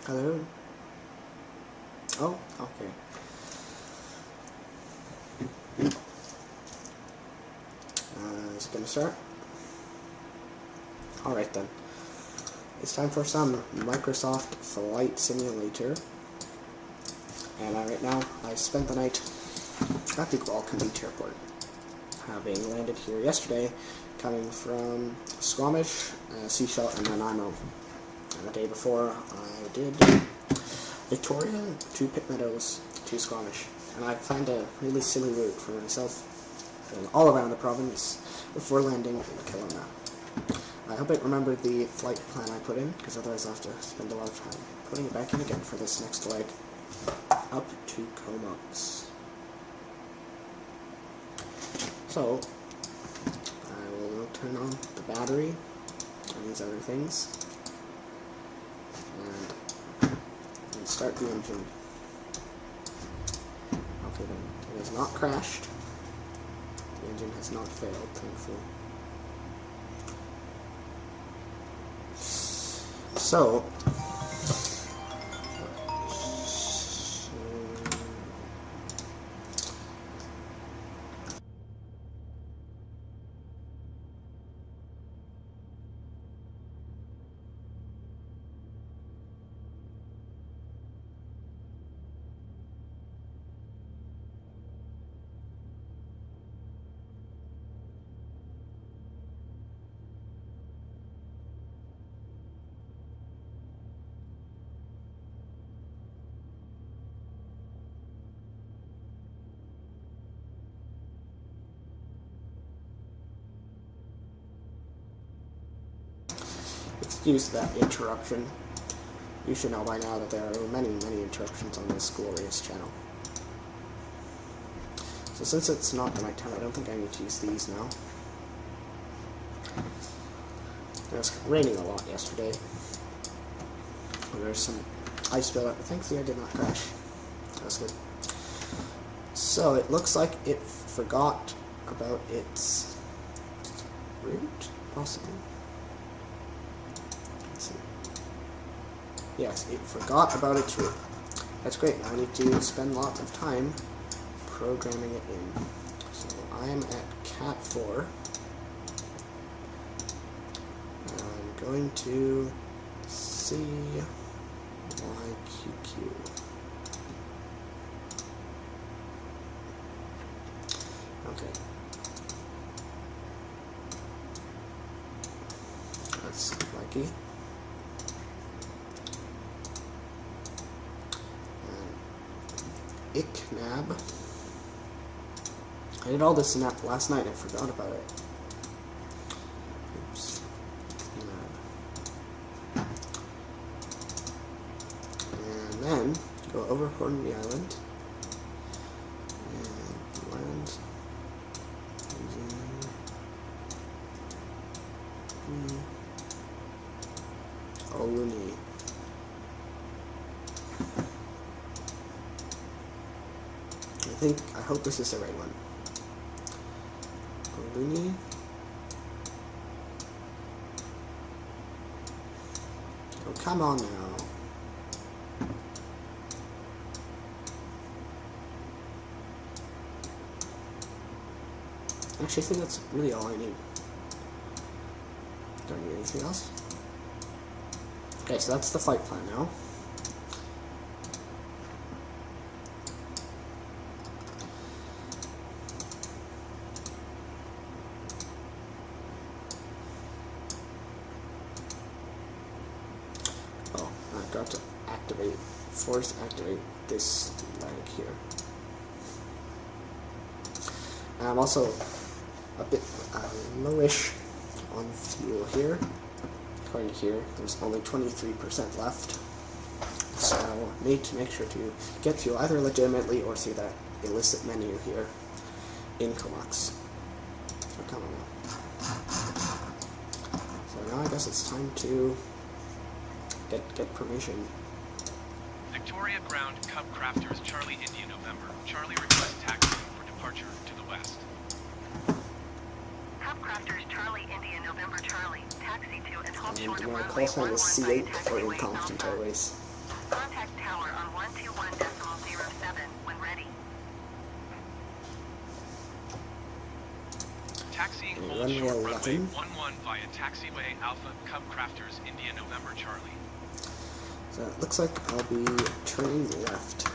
Hello? Oh, okay. Is it gonna start? Alright then. It's time for some Microsoft Flight Simulator. And right now, I spent the night at the Qualcomm Beach Airport, having landed here yesterday, coming from Squamish, Seashell, and Nanaimo. And the day before, I did Victoria to Pitt Meadows to Squamish. And I planned a really silly route for myself, going all around the province before landing in Kelowna. I hope it remembered the flight plan I put in, because otherwise I'll have to spend a lot of time putting it back in again for this next leg, up to Comox. So, I will now turn on the battery and these other things, and start the engine. Okay then, it has not crashed. The engine has not failed, thankfully. So, excuse that interruption. You should know by now that there are many, many interruptions on this glorious channel. So since it's not the night time, I don't think I need to use these now. It was raining a lot yesterday. There's some ice buildup, but thankfully I did not crash. That was good. So it looks like it forgot about its route, possibly. Let's see. Yes, it forgot about its route. That's great. Now I need to spend lots of time programming it in. So I am at Cat 4. I'm going to CYQQ. Okay. That's lucky. ICNAB. I did all this last night, I forgot about it. Oops. And then go over Hornby Island and land using Oluni. I hope this is the right one. Oluni. Oh, come on now. Actually, I think that's really all I need. Don't need anything else. Okay, so that's the flight plan now. Got to force activate this leg here. And I'm also a bit lowish on fuel here. According to here, there's only 23% left. So I need to make sure to get fuel either legitimately or through that illicit menu here in Comox. So come on now. So now I guess it's time to get permission. Victoria Ground Cub Crafters Charlie India November. Charlie request taxi for departure to the west. Cub Crafters Charlie India November Charlie. Taxi to and hold short of And my runway call sign is 115 C8 for Incompetent Airways. Hold runway short runway 11. 11 via taxiway Alpha Cub Crafters India November Charlie. So it looks like I'll be turning left.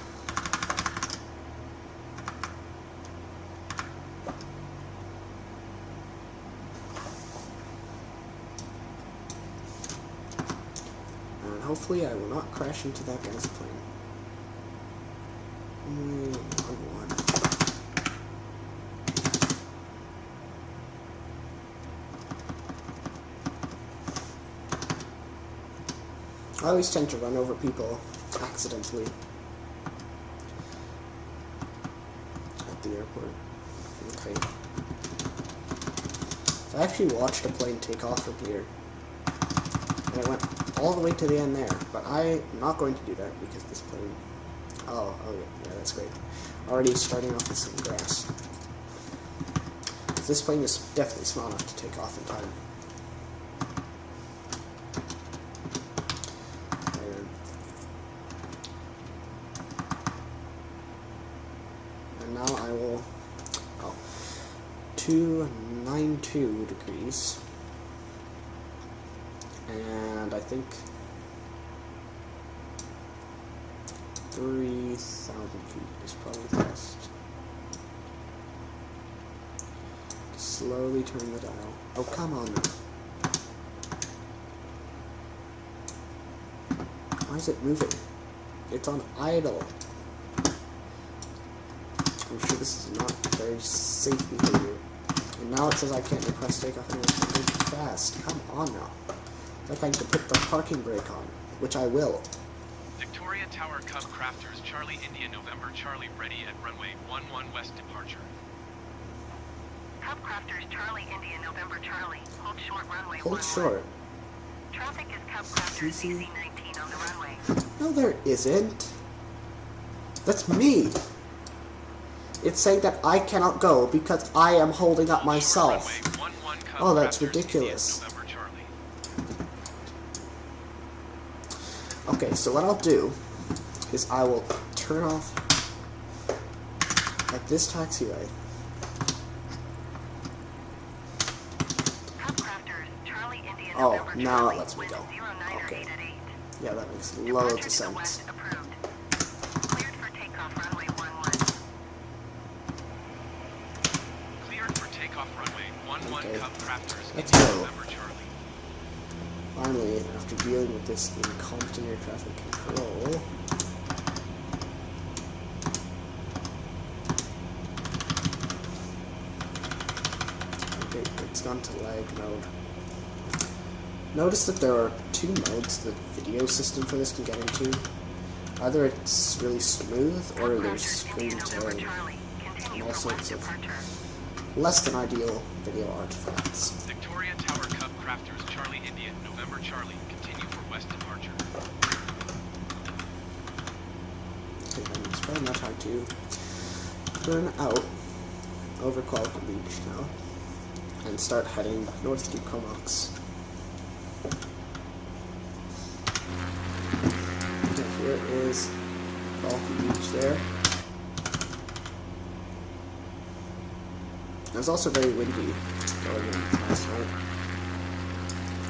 And hopefully I will not crash into that guy's plane. One. I always tend to run over people accidentally at the airport. Okay. So I actually watched a plane take off from here. And it went all the way to the end there. But I'm not going to do that because this plane... Oh yeah, that's great. Already starting off with some grass. This plane is definitely small enough to take off in time. And now I will... 292 degrees. And I think 3,000 feet is probably the best. Slowly turn the dial. Oh, come on now. Why is it moving? It's on idle. I'm sure this is not very safe behavior. And now it says I can't request takeoff anyway, so I'm going too fast. Come on now. Like I need to put the parking brake on, which I will. Victoria Tower Cub Crafters Charlie India November Charlie ready at runway 11 west departure. Cub Crafters Charlie India November Charlie. Hold short runway 11. Hold short. Traffic is Cub Crafters CC-19 on the runway. No, there isn't. That's me. It's saying that I cannot go because I am holding up myself. Oh, that's ridiculous. Okay, so what I'll do is I will turn off at this taxiway. Oh, now it lets me go. Okay. Yeah, that makes loads of sense. Okay, let's go. Finally, after dealing with this incompetent air traffic control, okay, it's gone to lag mode. Notice that there are two modes the video system for this can get into. Either it's really smooth, or there's screen tearing, and all sorts of less than ideal video artifacts. Victoria Tower Cub Crafters Charlie India November Charlie continue for west departure. Okay, then it's probably not time to turn out over Qualcomm Beach now and start heading north to Comox. And here is Qualcomm Beach there. It was also very windy going in last night.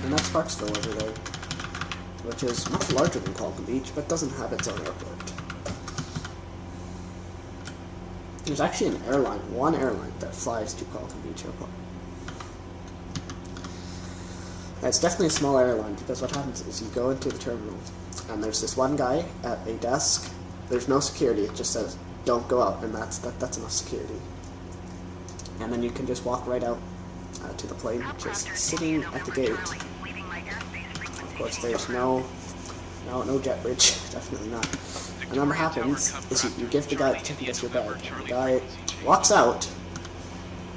And that's Sparksville over there, which is much larger than Qualcomm Beach, but doesn't have its own airport. There's actually one airline that flies to Qualcomm Beach Airport. And it's definitely a small airline, because what happens is you go into the terminal, and there's this one guy at a desk. There's no security, it just says, don't go out, and that's enough security. And then you can just walk right out to the plane, just sitting at the gate. Of course, there's no jet bridge, definitely not. And then what happens is you give the guy the ticket as your bag. The guy walks out,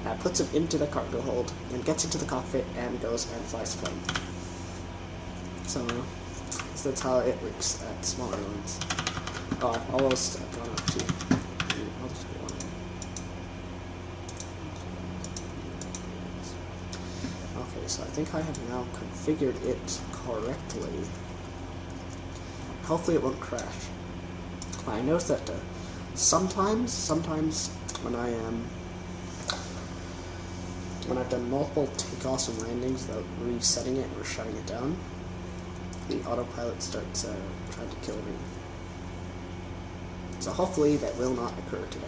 and puts it into the cargo hold, and gets into the cockpit, and goes and flies the plane. So that's how it works at smaller airlines. Oh, I've almost gone up to... I'll just go on. Okay, so I think I have now configured it correctly. Hopefully it won't crash. I noticed that sometimes when I am when I've done multiple takeoffs and landings without resetting it or shutting it down, the autopilot starts trying to kill me. So hopefully that will not occur today.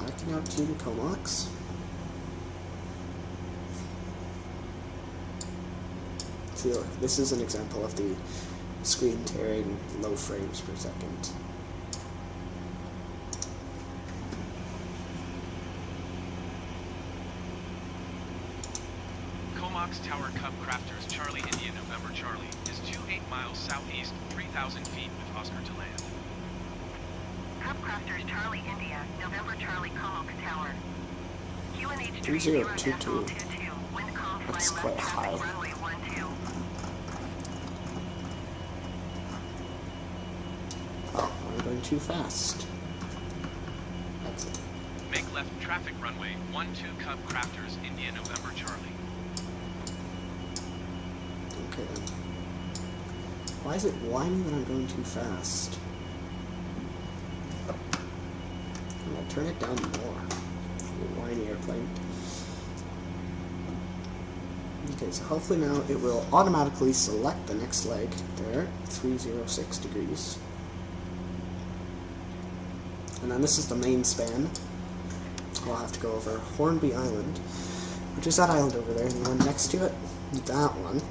Acting out to Comox. See, look, this is an example of the screen tearing low frames per second. Comox Tower Cub Crafters Charlie India November Charlie is 28 miles southeast, 3,000 feet with Oscar to land. Cub Crafters Charlie India, November Charlie Comox Tower. QNH 3022. Wind calm, That's fly quite left high. traffic runway 12. Oh, I'm going too fast. Excellent. Make left traffic runway 12 Cub Crafters India November Charlie. Okay then. Why is it whining that I'm going too fast? I'll turn it down more. Whiny airplane. Okay, so hopefully now it will automatically select the next leg there, 306 degrees. And then this is the main span. I'll have to go over Hornby Island, which is that island over there, and the one next to it, that one.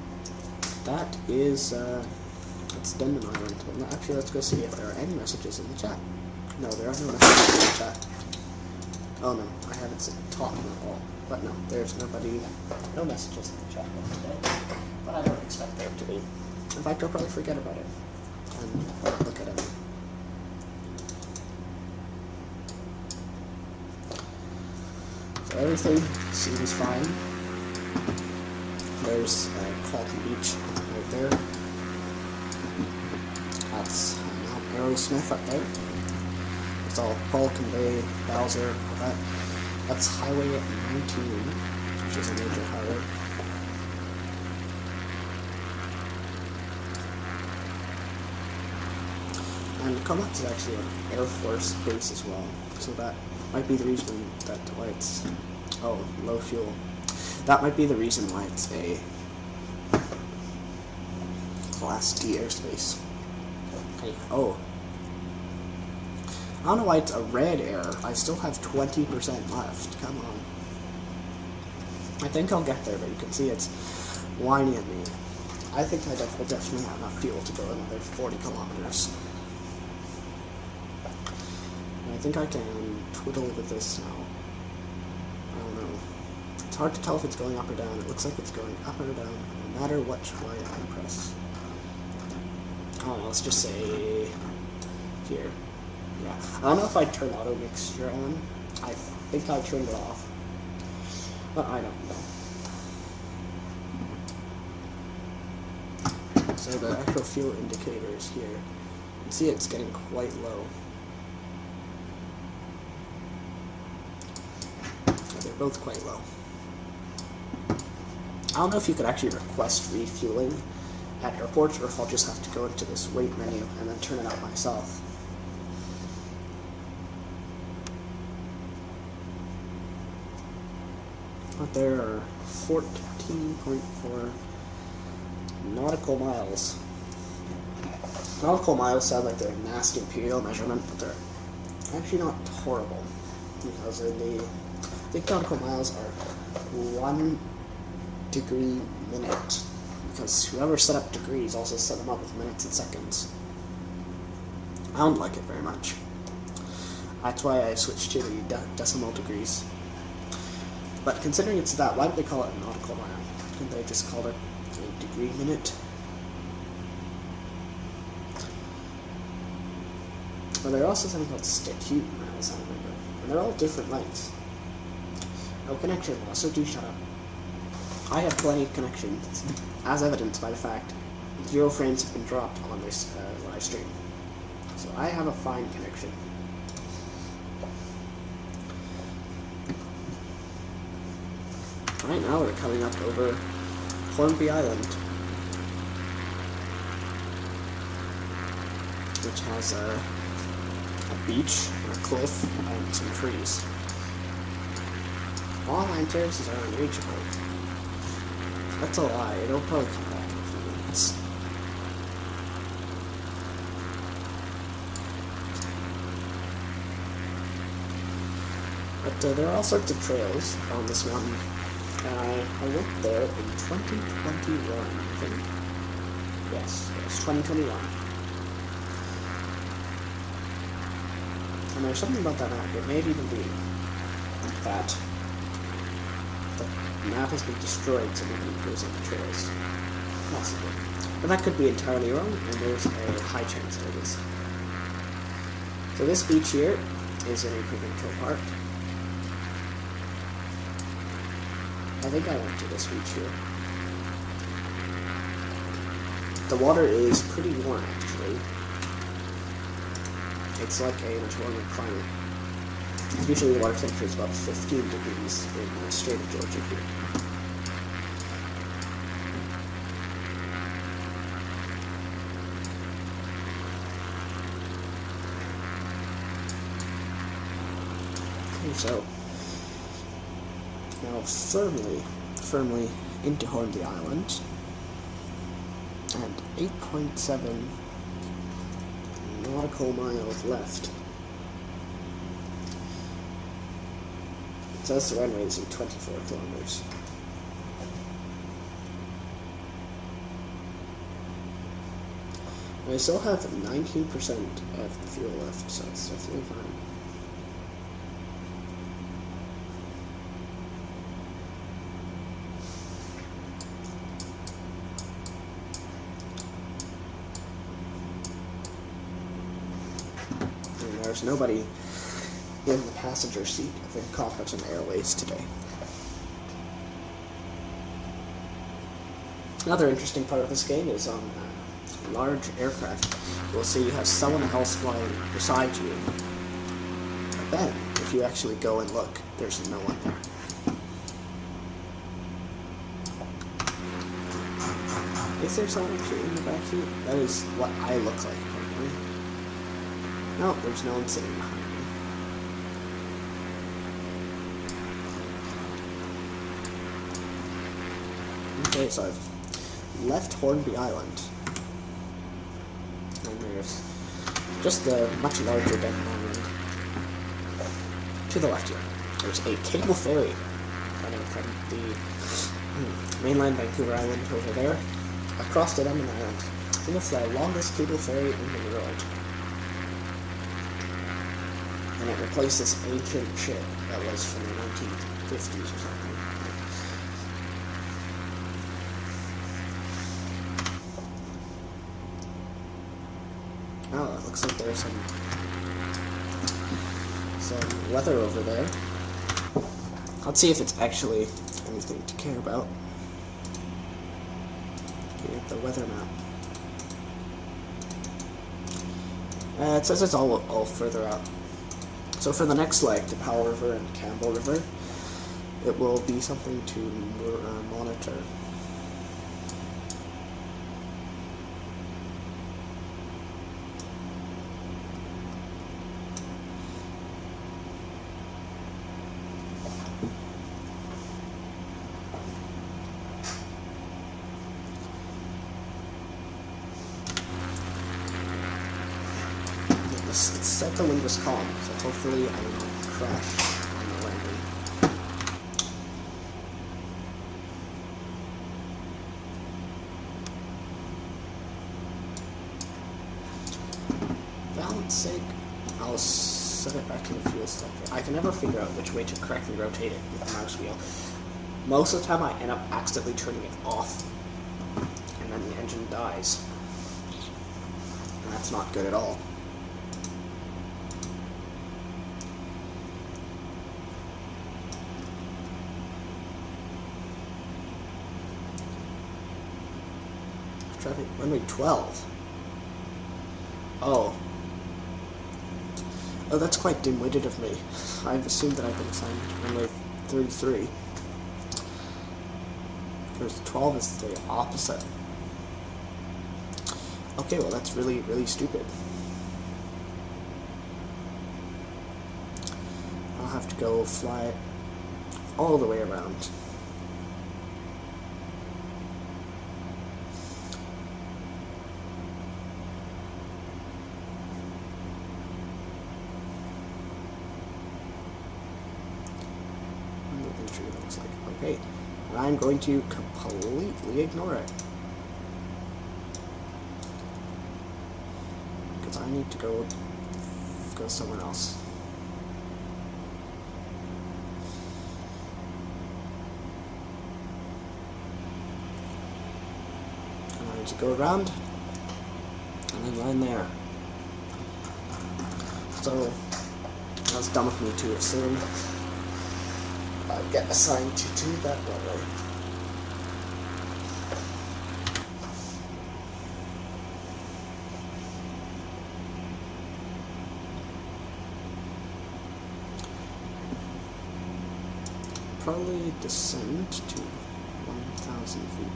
That is, that's Denman Island. Well, actually, let's go see if there are any messages in the chat. No, there are no messages in the chat. Oh no, I haven't seen talking at all. But no, there's nobody, no messages in the chat today. But I don't expect there to be. In fact, I'll probably forget about it and won't look at it. So everything seems fine. There's Calton Beach right there. That's Mount Aerosmith up there. It's all Falcon Bay, Bowser, all that. That's Highway 19, which is a major highway. And Comox is actually an Air Force base as well, so that might be the reason that why it's low fuel. That might be the reason why it's a Class D airspace. Hey, oh. I don't know why it's a red error. I still have 20% left. Come on. I think I'll get there, but you can see it's whining at me. I think I will definitely have enough fuel to go another 40 kilometers. And I think I can twiddle with this now. I don't know. It's hard to tell if it's going up or down. It looks like it's going up or down, no matter which way I press. Oh, let's just say here. Yeah. I don't know if I turn auto mixture on. I think I turned it off. But I don't know. So the actual fuel indicator is here. You can see it's getting quite low. They're both quite low. I don't know if you could actually request refueling at airports, or if I'll just have to go into this wait menu and then turn it out myself. But there are 14.4 nautical miles. Nautical miles sound like they're a nasty imperial measurement, but they're actually not horrible. Because I think nautical miles are 1 degree minute. Because whoever set up degrees also set them up with minutes and seconds. I don't like it very much. That's why I switched to the decimal degrees. But considering it's that, why did they call it a nautical mile? Couldn't they just call it a degree minute? But there are also something called statute miles, I remember. And they're all different lengths. No connection loss, so do shut up. I have plenty of connections, as evidenced by the fact 0 frames have been dropped on this live stream. So I have a fine connection. Right now we're coming up over Hornby Island, which has a beach, and a cliff, and some trees. All land terraces are unreachable. That's a lie. It'll probably come back in a few minutes. But there are all sorts of trails on this mountain. I went there in 2021, I think. Yes, it was 2021. And there's something about that map. It may even be that the map has been destroyed so nobody goes on the trails. Possibly. But that could be entirely wrong, and there's a high chance that it is. So this beach here is in a provincial park. I think I went to this beach here. The water is pretty warm, actually. It's like a much warmer climate. Usually the water temperature is about 15 degrees in the state of Georgia here. Okay, so now firmly into Hornby Island, and 8.7 nautical miles left. It says the runway is in 24 kilometers. I still have 19% of the fuel left, so it's definitely fine. There's nobody in the passenger seat of Incompetent Airways today. Another interesting part of this game is on large aircraft. You'll see you have someone else flying beside you. But then, if you actually go and look, there's no one there. Is there someone actually in the back seat? That is what I look like currently. No, there's no one sitting behind me. Okay, so I've left Hornby Island. And there's just a much larger Denton Island. To the left here, there's a cable ferry running from the mainland Vancouver Island over there across to Denton Island. I think it's the longest cable ferry in the world. And it replaced this ancient ship that was from the 1950s or something. Oh, it looks like there's some weather over there. Let's see if it's actually anything to care about. Get the weather map. It says it's all further out. So for the next leg, to Powell River and Campbell River, it will be something to monitor. It said the wind was calm, so hopefully I will not crash on the landing. For balance sake, I'll set it back to the fuel selector. I can never figure out which way to correctly rotate it with the mouse wheel. Most of the time I end up accidentally turning it off, and then the engine dies. And that's not good at all. Traffic, runway 12. Oh, that's quite dim-witted of me. I've assumed that I've been assigned runway 33. Because 12 is the opposite. Okay, well that's really, really stupid. have to go fly all the way around. It looks like okay, and I'm going to completely ignore it because I need to go somewhere else. And I need to go around and then land there. So that's dumb of me to assume I'd get assigned to that runway. Probably descend to 1,000 feet.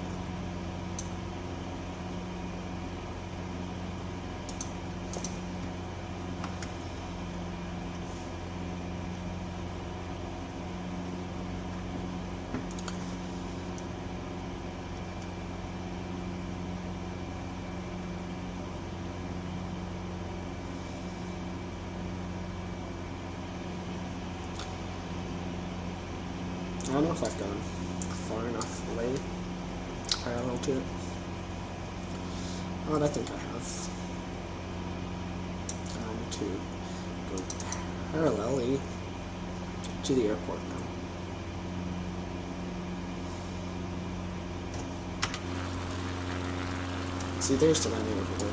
I don't know if I've gone far enough away parallel to it. But I think I have. To go parallelly to the airport now. See, there's the landing over there.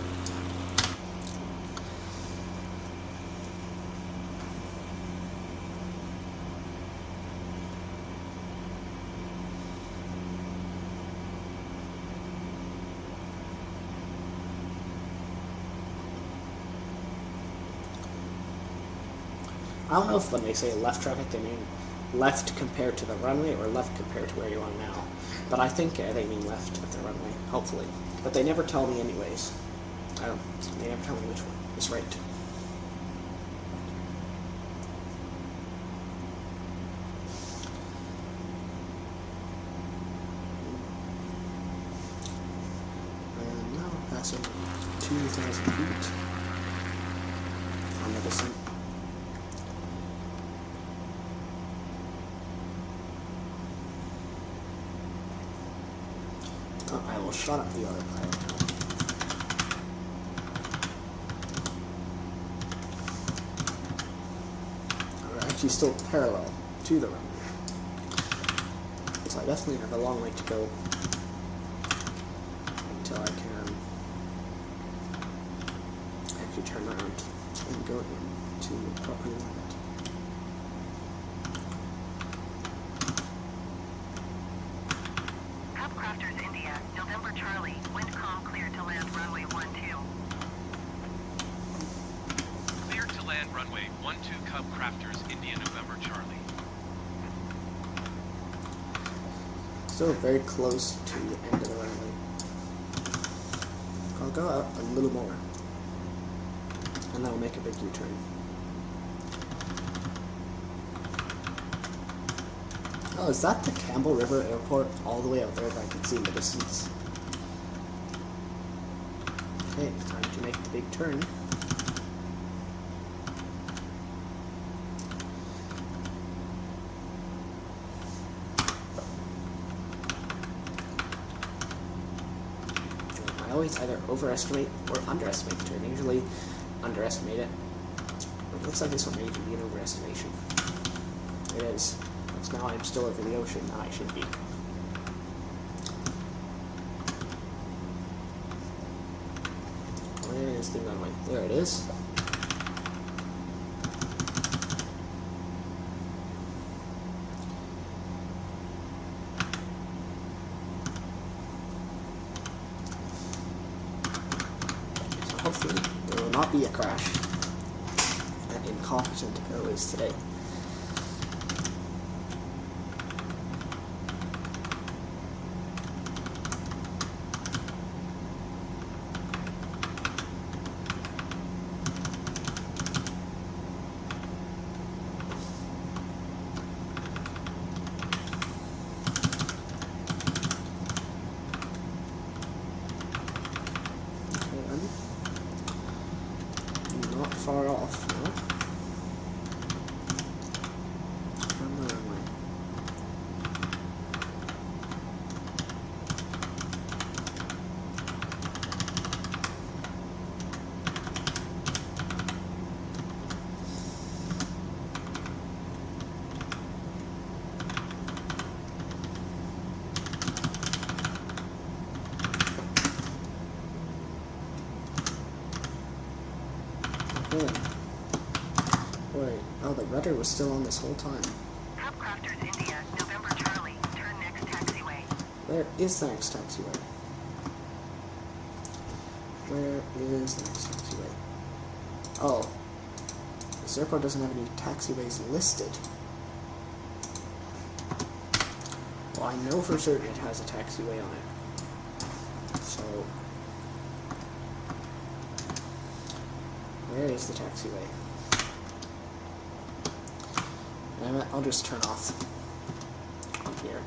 I don't know if when they say left traffic, they mean left compared to the runway or left compared to where you are now. But I think they mean left of the runway, hopefully. But they never tell me anyways. They never tell me which one is right. And now passing 2,000 feet on the descent. I will shut up the other pilot now. We're actually still parallel to the runway. So I definitely have a long way to go until I can actually turn around and go to the proper land. Crafters India, November Charlie, wind calm clear to land runway 12. Clear to land runway 12 Cub Crafters, India, November Charlie. Still very close to the end of the runway. I'll go out a little more, and then I'll make a big U-turn. Oh, is that the Campbell River Airport all the way out there that I can see in the distance? Okay, time to make the big turn. I always either overestimate or underestimate the turn. I usually underestimate it. It looks like this one may even be an overestimation. It is. Now I'm still over the ocean. I should be. Where is the runway? There it is. So hopefully there will not be a crash at Incompetent Airways today. Wait, oh, the rudder was still on this whole time. Hubcrafters India, November Charlie, turn next taxiway. Where is the next taxiway? Where is the next taxiway? Oh. This airport doesn't have any taxiways listed. Well, I know for certain it has a taxiway on it. So, where is the taxiway? I'll just turn off on here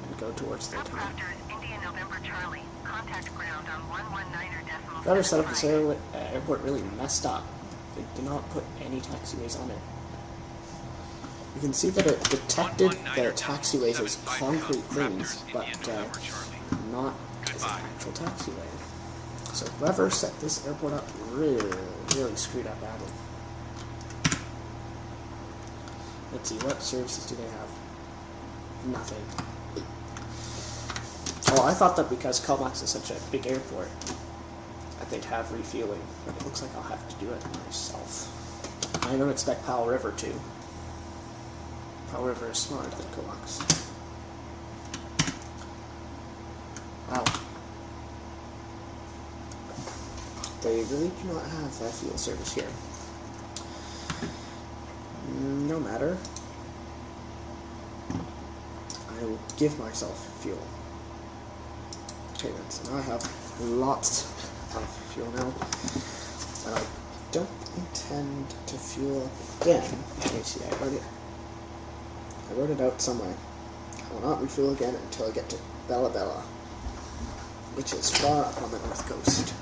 and go towards the tunnel. Hubcrafters India, November Charlie, contact ground on 119.75. Whoever set up this airport really messed up. They did not put any taxiways on it. You can see that it detected the taxiways as concrete things, but not as an actual taxiway. So whoever set this airport up really screwed up badly. Let's see, what services do they have? Nothing. Oh, I thought that because Comox is such a big airport, that they'd have refueling, but it looks like I'll have to do it myself. I don't expect Powell River to. Powell River is smaller than Comox. Wow. They really do not have fuel service here. No matter. I will give myself fuel. Okay then, so now I have lots of fuel now. And I don't intend to fuel again. Let me see, I wrote it out somewhere. I will not refuel again until I get to Bella Bella, which is far up on the north coast.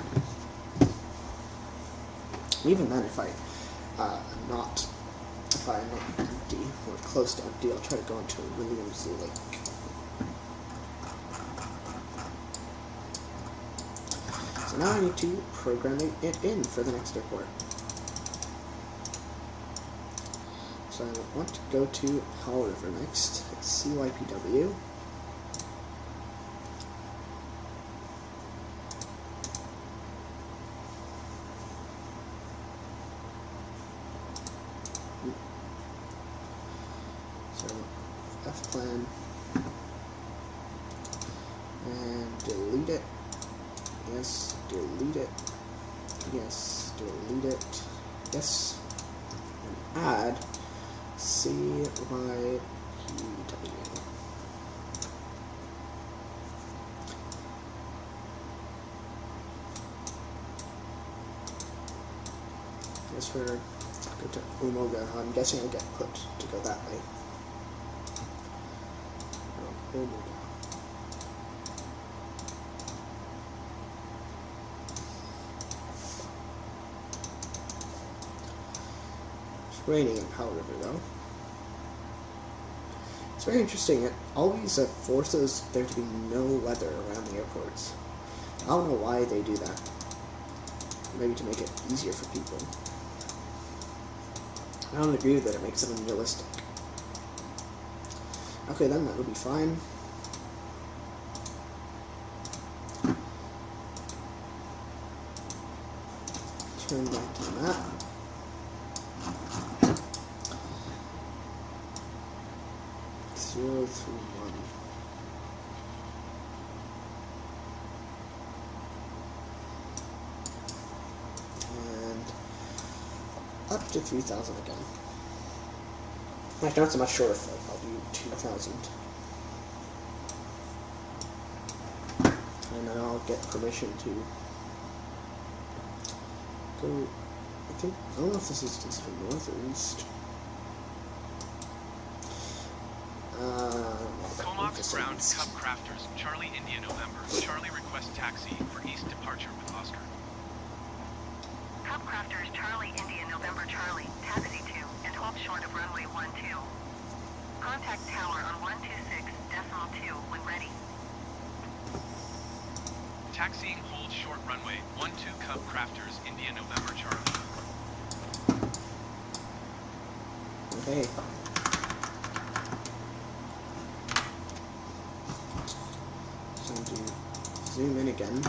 Even then, if I'm not empty or close to empty, I'll try to go into Williams Lake. So now I need to program it in for the next airport. So I want to go to Powell River next. It's CYPW. So F-plan and delete it. Yes, delete it. Yes, delete it. Yes, and add CYPW. Yes, for go to Umoga. I'm guessing I'll get put to go that way. Umoga. It's raining in Powell River though. It's very interesting. It always forces there to be no weather around the airports. I don't know why they do that. Maybe to make it easier for people. I don't agree with it. It makes it unrealistic. Okay, then that will be fine. Turn back to the map. Zero through one. And up to 3,000 again. Actually, not so much short of I'll do 2,000. And then I'll get permission to go. I don't know if this is considered north or east. Comox ground Cub Crafters, Charlie India November. Charlie requests taxi for east departure with Oscar. Hubcrafters Charlie India, November Charlie, taxi to and hold short of runway 12. Contact tower on 126.2 when ready. Taxiing hold short runway 12 Cub Crafters, India November Charlie. Okay. So do zoom in again.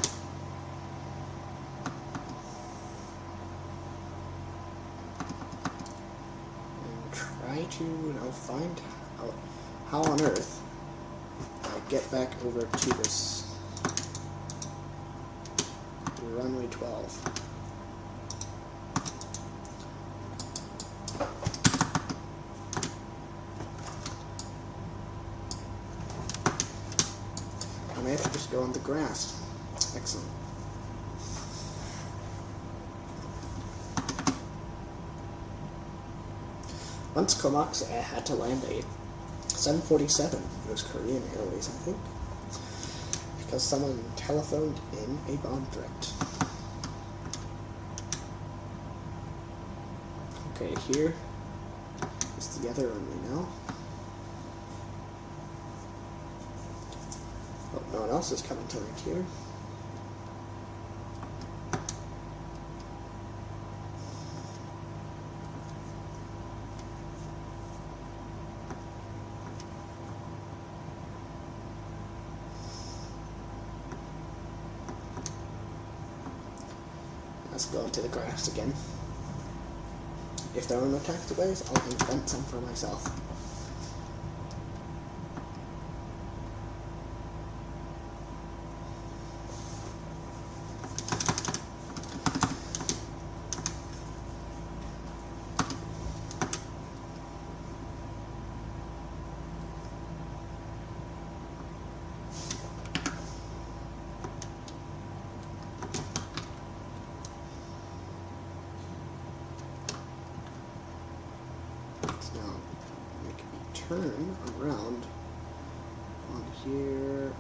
to now find out how on earth I get back over to this runway 12. I may have to just go on the grass. Excellent. Once Comox had to land a 747. It was Korean Airways, I think, because someone telephoned in a bomb threat. Okay, here is the other runway now. Oh, no one else is coming to land here. Let's go into the grass again. If there are no taxiways, I'll invent some for myself. Now make a turn around on here.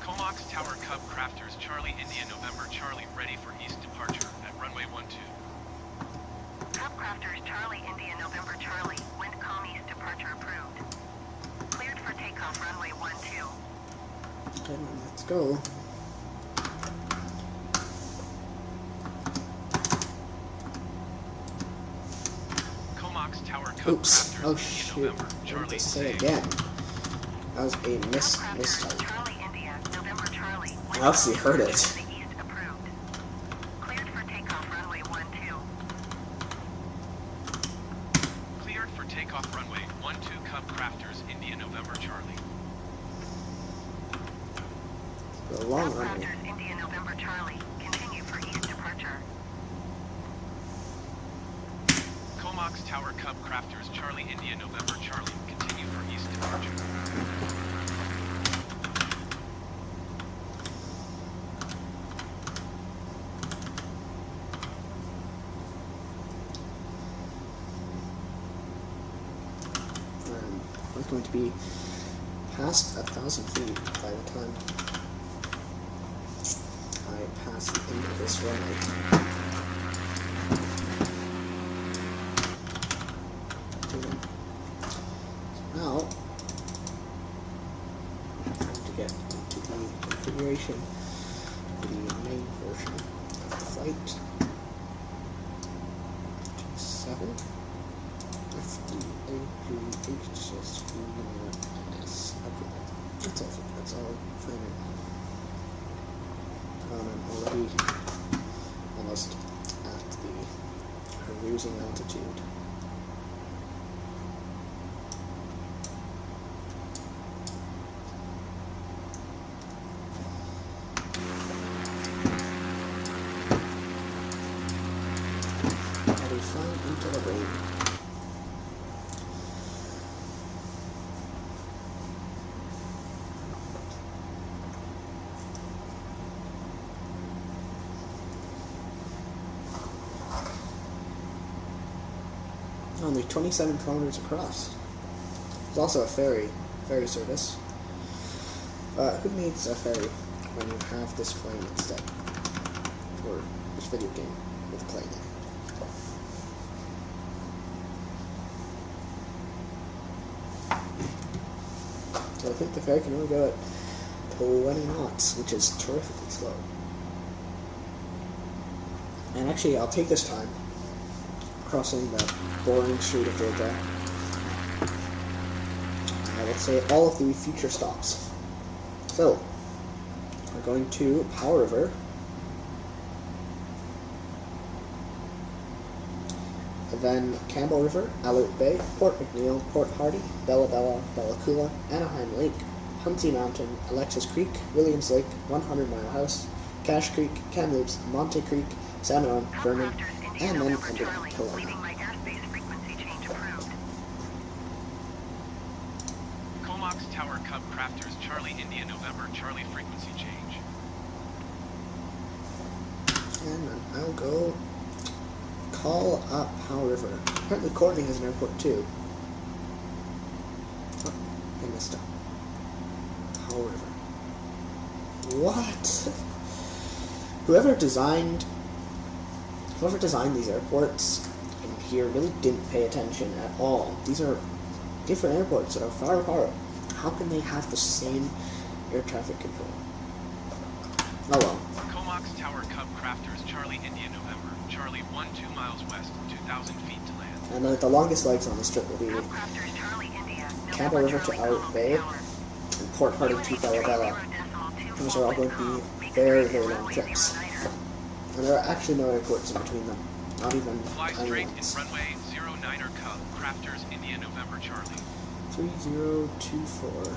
Comox Tower Cub Crafters Charlie India November Charlie ready for east departure at runway 12. Cub Crafters Charlie India November Charlie, wind calm east departure approved. Cleared for takeoff runway 12. Okay, let's go. Comox Tower Cub Oops. Crafters Oh India shoot. November I meant Charlie to say save. again. That was a Cub Crafters mistype. Charlie India November Charlie, wind I also calm heard it. to the east approved. Cleared for takeoff runway 12. Cleared for takeoff runway 12 Cub Crafters India November Charlie. The long Cub runway. Crafters India November Charlie, continue for east departure. Comox Tower Cub Crafters Charlie India November Charlie continue for east departure. We're going to be past 1,000 feet by the time I pass the end of this runway. Okay. So now, time to get into the configuration for the main portion of the flight. 7. That's all fine. I'm already almost at the cruising altitude. I'll be flying into the rain. Only 27 kilometers across. There's also a ferry service. Who needs a ferry when you have this plane instead? Or this video game with a plane in it? So I think the ferry can only go at 20 knots, which is terrifically slow. And actually, I'll take this time crossing the boring street of Georgia. Let's say all of the future stops. So, we're going to Powell River. And then Campbell River, Alert Bay, Port McNeil, Port Hardy, Bella Bella, Bella Coola, Anaheim Lake, Huntsy Mountain, Alexis Creek, Williams Lake, 100 Mile House, Cache Creek, Kamloops, Monte Creek, Salmon, Vernon, and then ended on Kelowna. Comox Tower Cub Crafters Charlie India November Charlie frequency change. And then I'll go call up Powell River. Apparently Courtney has an airport too. Oh, I missed it. Powell River. What? Whoever designed these airports in here really didn't pay attention at all. These are different airports that are far apart. How can they have the same air traffic control? Oh well. Comox Tower Cub Crafters Charlie India November Charlie 12 miles west 2,000 feet to land. And the longest legs on this trip will be Campbell River to Alert Bay and Port Hardy to Bella Bella. Those are all going to be very, very long trips. And there are actually no airports in between them. Not even Fly tiny straight ones. in runway 09er Cub Crafters India November Charlie. 3024.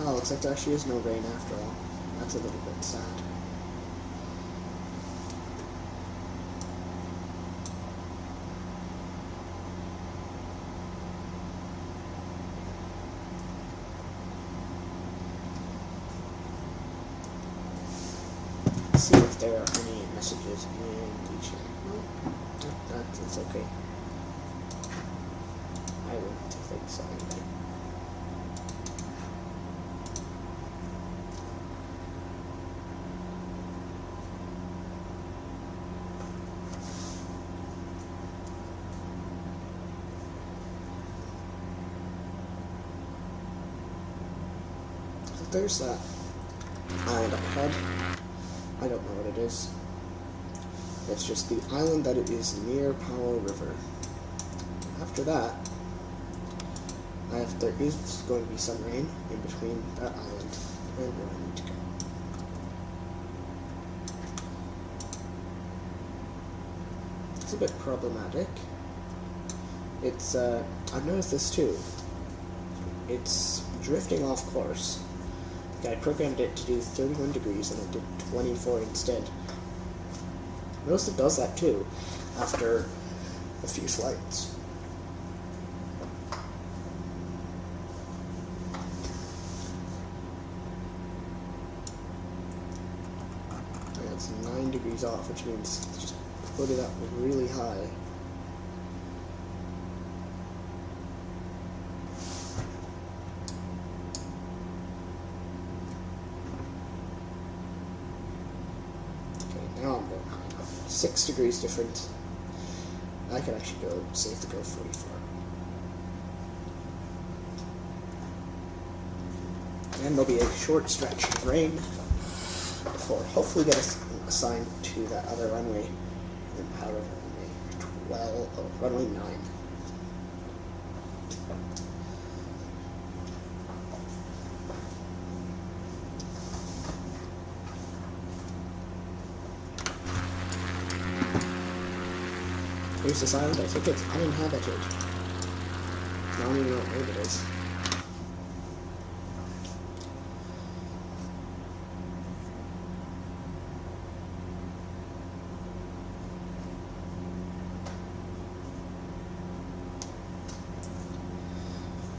Oh, looks like there actually is no rain after all. That's a little bit sad. Let's see if there are any messages in each one. No, that's okay. I wouldn't think so anyway. So there's that island up ahead. I don't know what it is. It's just the island that it is near Powell River. After that, there is going to be some rain in between that island and where I need to go. It's a bit problematic. It's, I've noticed this too. It's drifting off course. I programmed it to do 31 degrees and it did 24 instead. Notice it does that too after a few flights. And it's 9 degrees off, which means just put it up really high. Now I'm going high enough. 6 degrees different. I can actually go safe to go 44. And there'll be a short stretch of rain before hopefully get us assigned to that other runway in Powell River, runway 9. Here's this island. I think it's uninhabited. I don't even know what wave it is.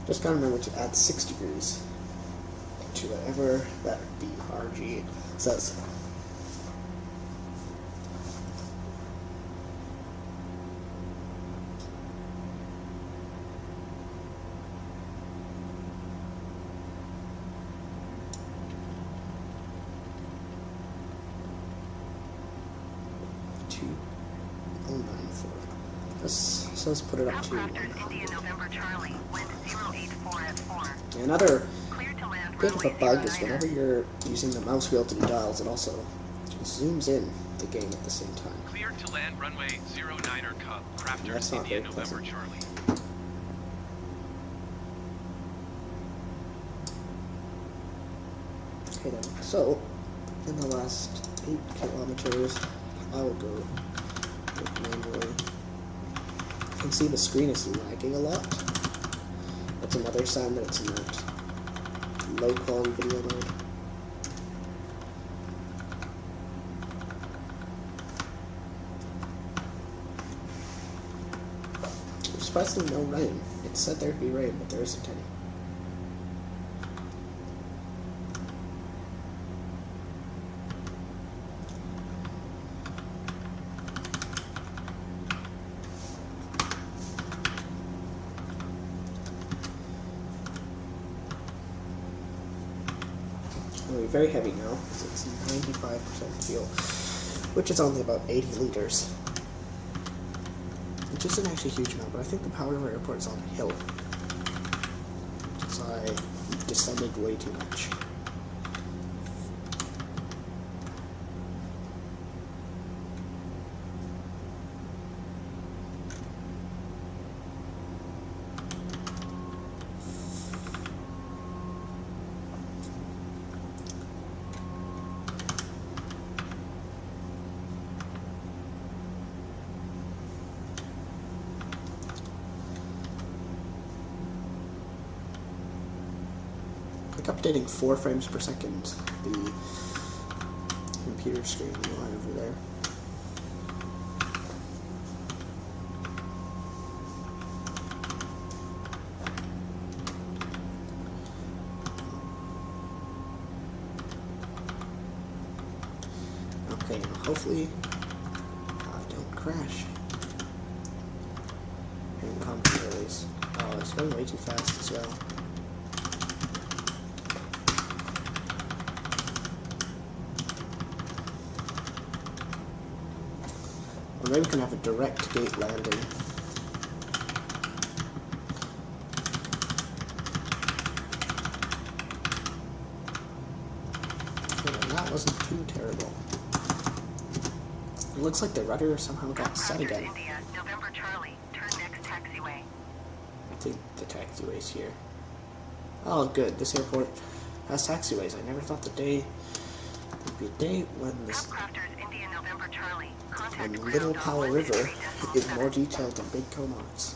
Just gotta remember to add 6 degrees to whatever that BRG says. So let's put it up to 100. November Charlie, wind 084 at 4. Another Clear to land bit of a runway bug is 09er. whenever you're using the mouse wheel to do dials, it also zooms in the game at the same time. Cleared to land runway 09er Cub. That's Crafters not India very November pleasant. Charlie. Okay then, so in the last 8 kilometers, I will go manually. You can see the screen is lagging a lot. That's another sign that it's in that low quality video mode. I'm surprised there's no rain. It said there'd be rain, but there isn't any. It'll be very heavy now, because it's 95% fuel, which is only about 80 liters. Which isn't actually a huge amount, but I think the Powder River Airport is on a hill. So I descended way too much. Like updating 4 frames per second, the computer screen UI over there. Okay, now hopefully I don't crash. Incompetent Airways. Oh, it's going way too fast as well. Or maybe we can have a direct gate landing. Okay, that wasn't too terrible. It looks like the rudder somehow got set again. India, November Charlie, turn next taxiway. I think the taxiway's here. Oh, good. This airport has taxiways. I never thought the day would be a day when this Crafters India, November Charlie, contact and ground Little on Powell 1 River degree is decimal more 7. detailed than Big Comox.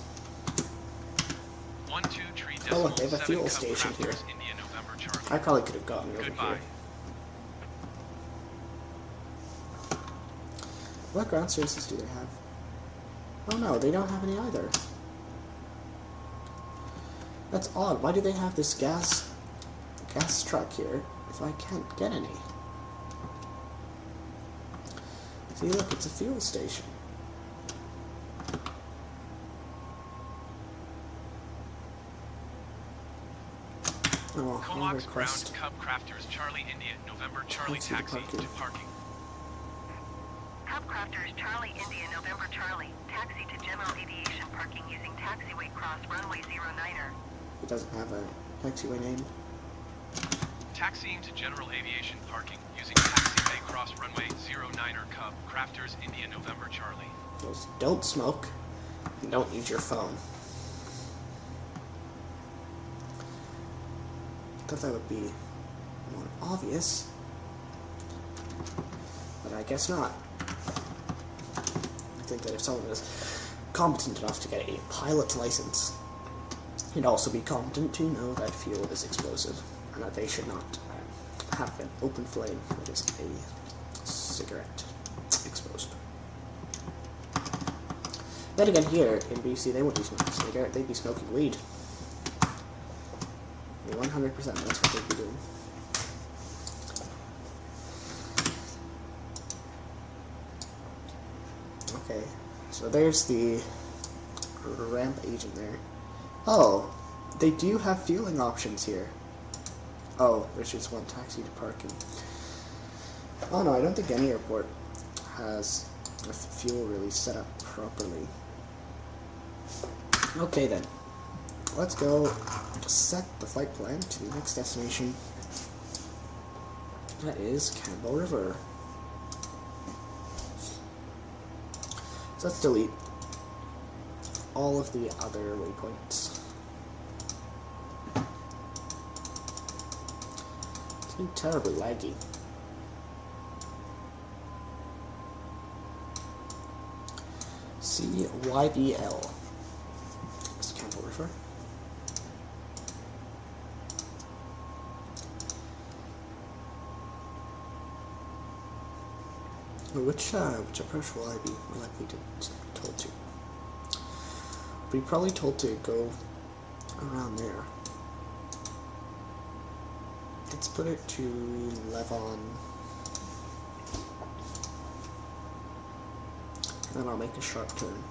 123 Oh, look, they have a 7 fuel Cub. station here. Crafters India November Charlie. I probably could have gotten over Goodbye. here. What ground services do they have? Oh no, they don't have any either. That's odd. Why do they have this gas truck here if I can't get any? See, look, it's a fuel station. Oh, well, I'll Comox request. Ground Cub Crafters Charlie India November Charlie Taxi to taxi parking. to parking. Cub Crafters Charlie India, November Charlie, taxi to general aviation parking using taxiway cross runway 09er. It doesn't have a taxiway name. Taxiing to general aviation parking using taxiway cross runway 09er Cub. Crafters India November Charlie. Just don't smoke and don't use your phone. Thought that would be more obvious, but I guess not. I think that if someone is competent enough to get a pilot's license, he'd also be competent to know that fuel is explosive and that they should not have an open flame that is a cigarette exposed. Then again, here in BC, they wouldn't be smoking a cigarette, they'd be smoking weed. 100%, that's what they'd be doing. Okay, so there's the ramp agent there. Oh, they do have fueling options here. Oh, there's just one taxi to parking. Oh no, I don't think any airport has the fuel really set up properly. Okay then. let's go set the flight plan to the next destination. That is Campbell River. So let's delete all of the other waypoints. It's been terribly laggy. CYBL. It's Campbell River. Which approach will I be likely to told to? I'll be probably told to go around there. Let's put it to Levon. Then I'll make a sharp turn.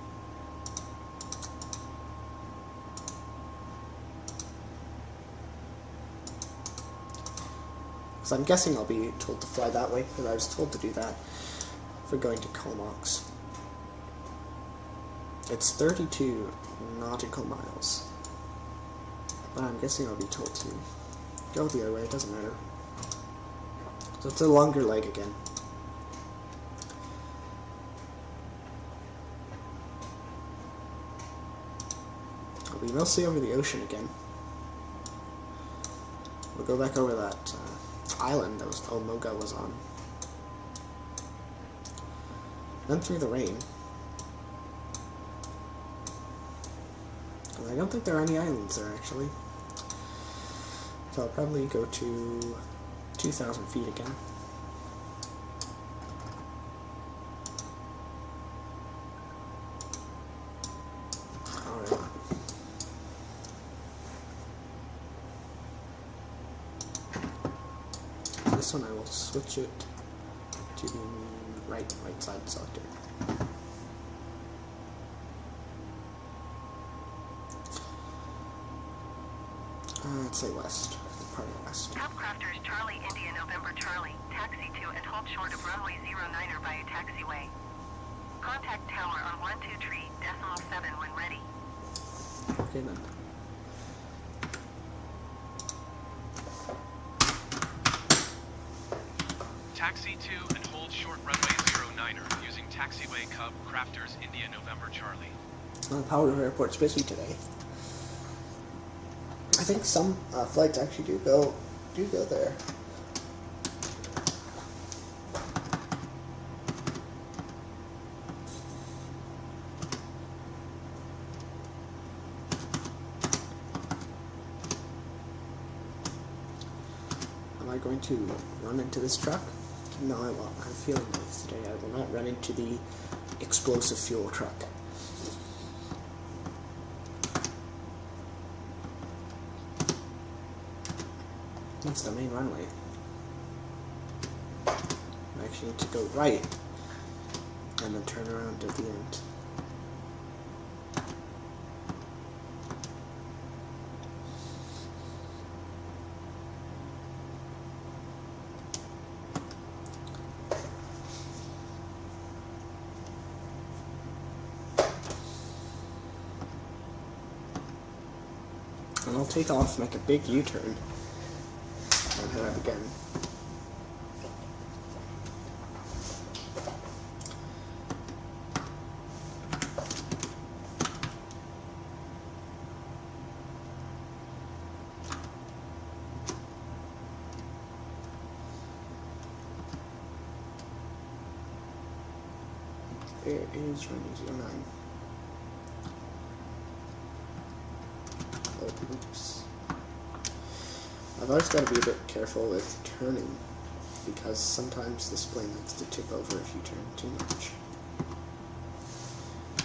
Because I'm guessing I'll be told to fly that way, because I was told to do that for going to Comox. It's 32 nautical miles. But I'm guessing I'll be told to go the other way, it doesn't matter. So it's a longer leg again. I'll be mostly over the ocean again. We'll go back over that island that Omoga was on. Then through the rain. And I don't think there are any islands there actually. So I'll probably go to 2,000 feet again. Alright. This one I will switch it to the right side selector. Let's say west, part of west. Crafters Charlie India November Charlie, taxi to and hold short of runway 09er via taxiway. Contact tower on 123.7 when ready. Okay then. Taxi to and hold short runway 09er using taxiway Cub Crafters India November Charlie. Powder River Airport's busy today. I think some flights actually do go there. Am I going to run into this truck? No, I won't. I'm feeling nice today. I will not run into the explosive fuel truck. That's the main runway. I actually need to go right and then turn around at the end. And I'll take off, make a big U-turn, and head up again. There is runway 09. Oh, oops. I've always got to be a bit careful with turning, because sometimes this plane likes to tip over if you turn too much.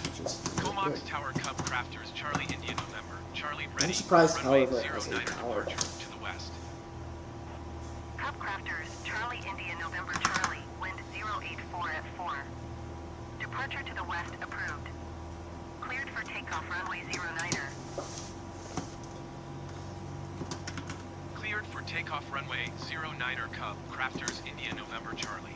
Which is not Comox good. Tower Cub Crafters Charlie India November Charlie ready. I'm surprised, runway however, it has a 09er tower. departure to the west. Cub Crafters Charlie India November Charlie, wind 084 at 4. Departure to the west approved. Cleared for takeoff runway 09er. Cleared for takeoff runway 09er Cub Crafters India November Charlie.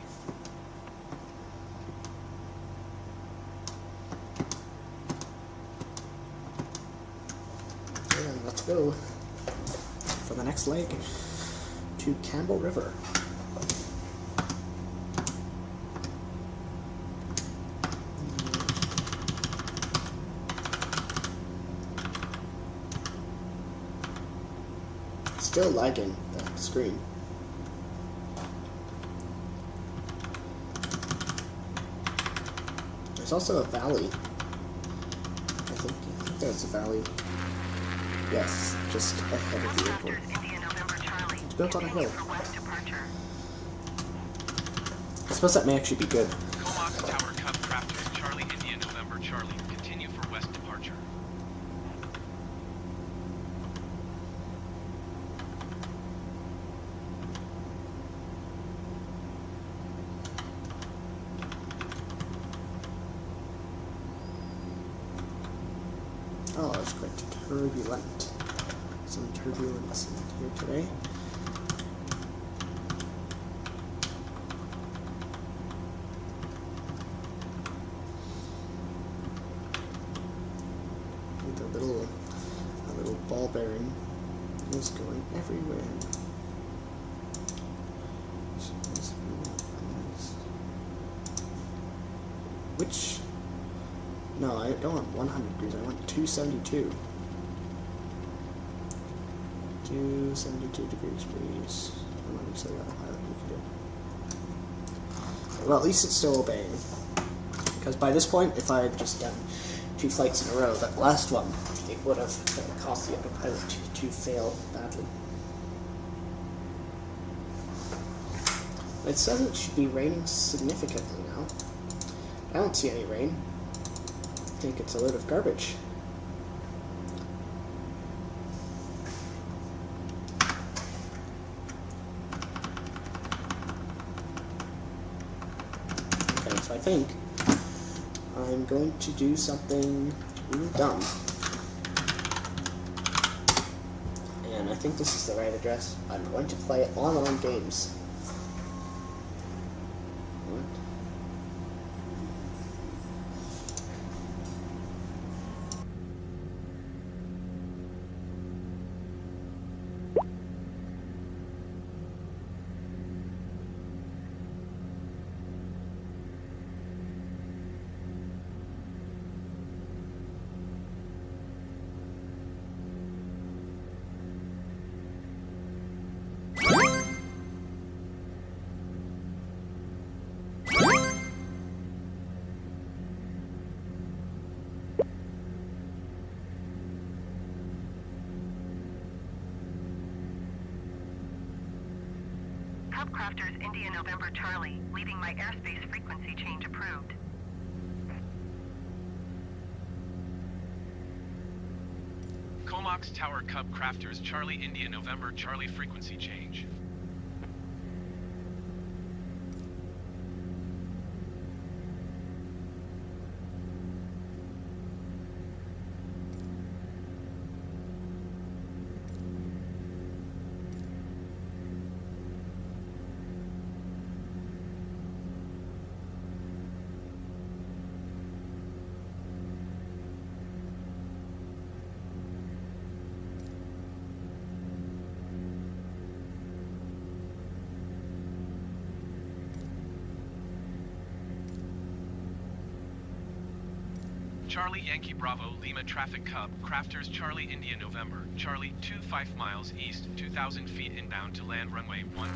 And go for the next leg to Campbell River. Still lagging the screen. There's also a valley. I think there's a valley. Yes, just ahead of the airport. It's built on a hill. I suppose that may actually be good. Comox Tower Cub Crafters Charlie India November Charlie. Continue for west departure. Oh, it's quite turbulent. Some turbulence in here today. With a little ball bearing is going everywhere. Which? No, I don't want 100 degrees, I want 272. 272 degrees, please. I'm not excited about the pilot we can do. Well, at least it's still obeying. Because by this point, if I had just done 2 flights in a row, that last one, it would have caused the autopilot to fail badly. It says it should be raining significantly now. I don't see any rain. I think it's a load of garbage. Okay, so I think I'm going to do something really dumb. And I think this is the right address. I'm going to play online games. What? Cub Crafters India November Charlie, leaving my airspace frequency change approved. Comox Tower Cub Crafters Charlie India November Charlie frequency change. Charlie Yankee Bravo Lima Traffic Cub Crafters Charlie India November Charlie 25 miles east 2,000 feet inbound to land runway 12.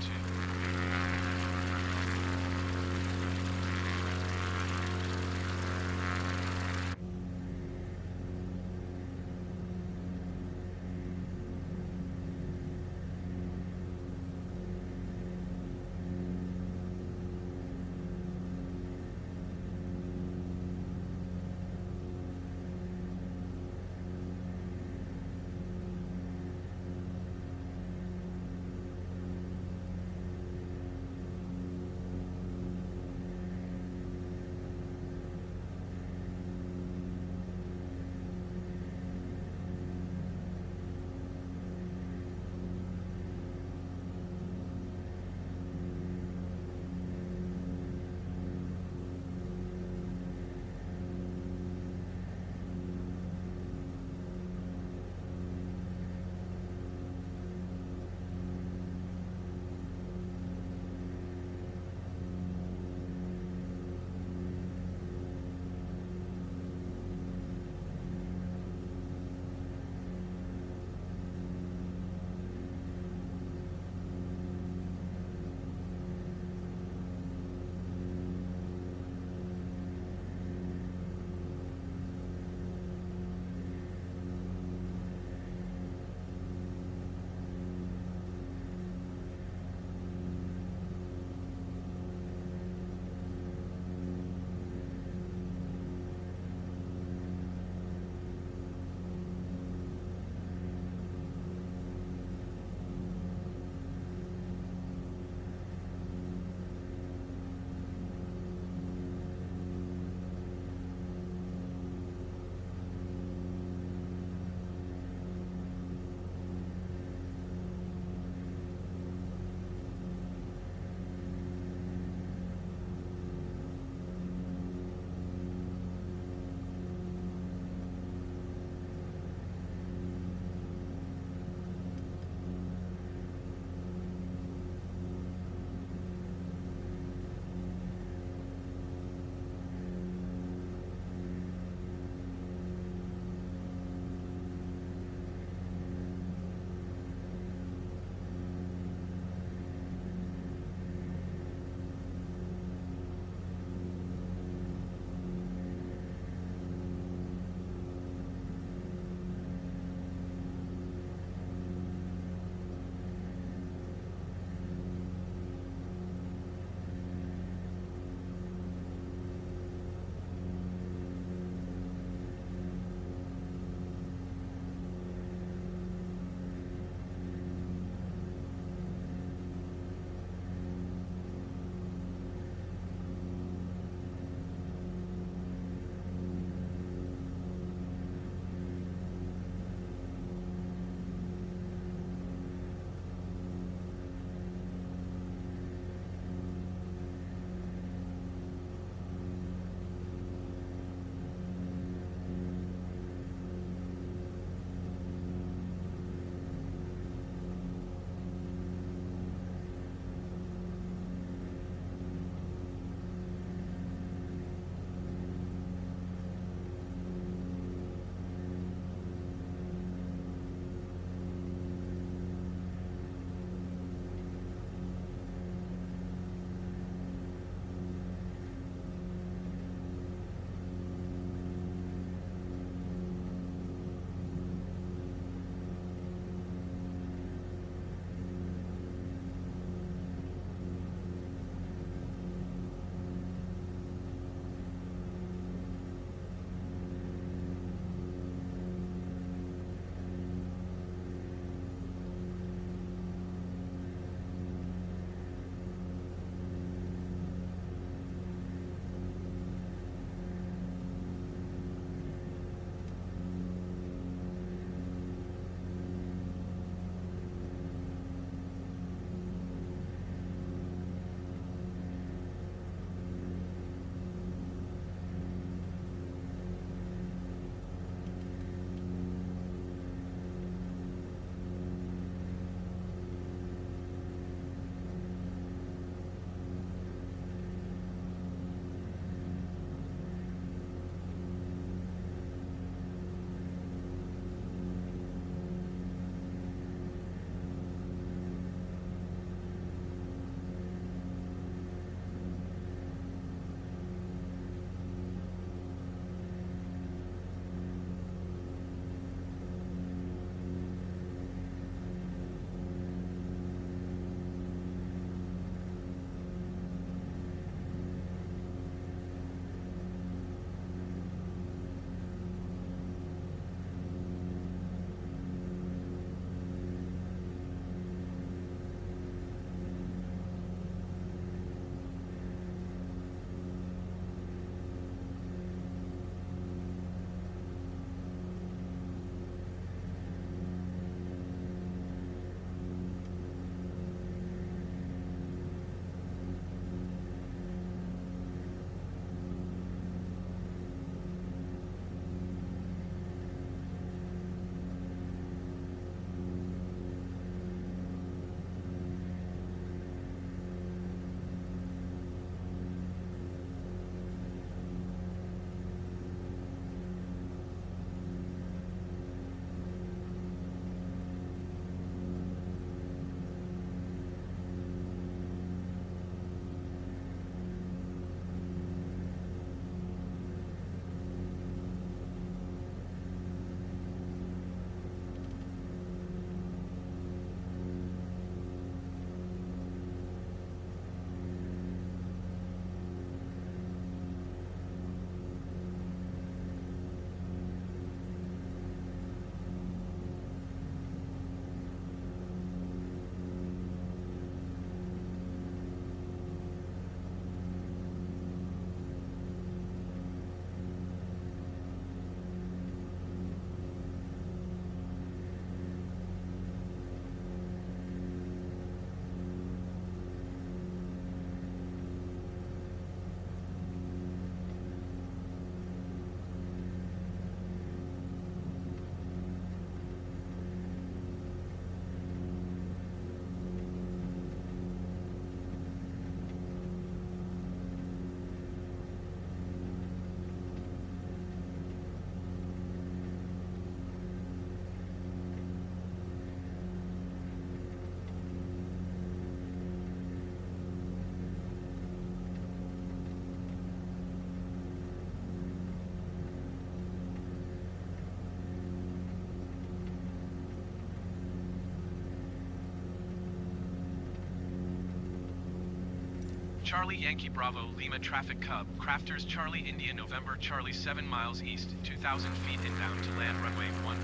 Charlie Yankee Bravo Lima Traffic Cub, Crafters Charlie India November Charlie 7 miles east, 2,000 feet inbound to land runway 12.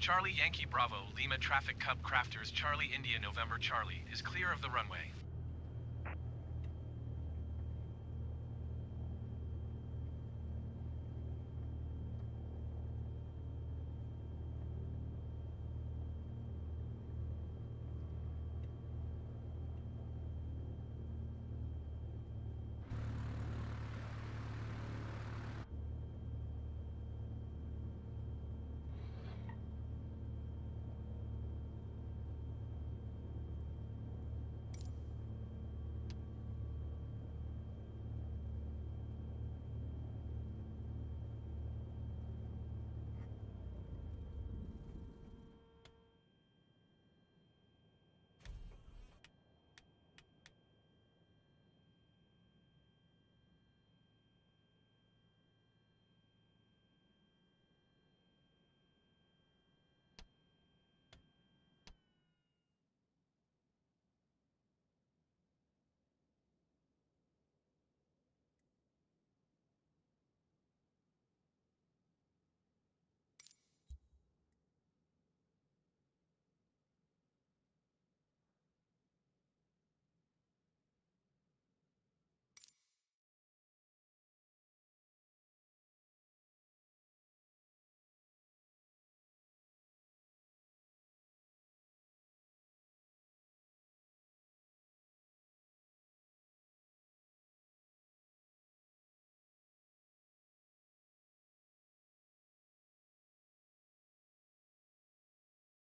Charlie Yankee Bravo Lima Traffic Cub Crafters Charlie India November Charlie is clear of the runway.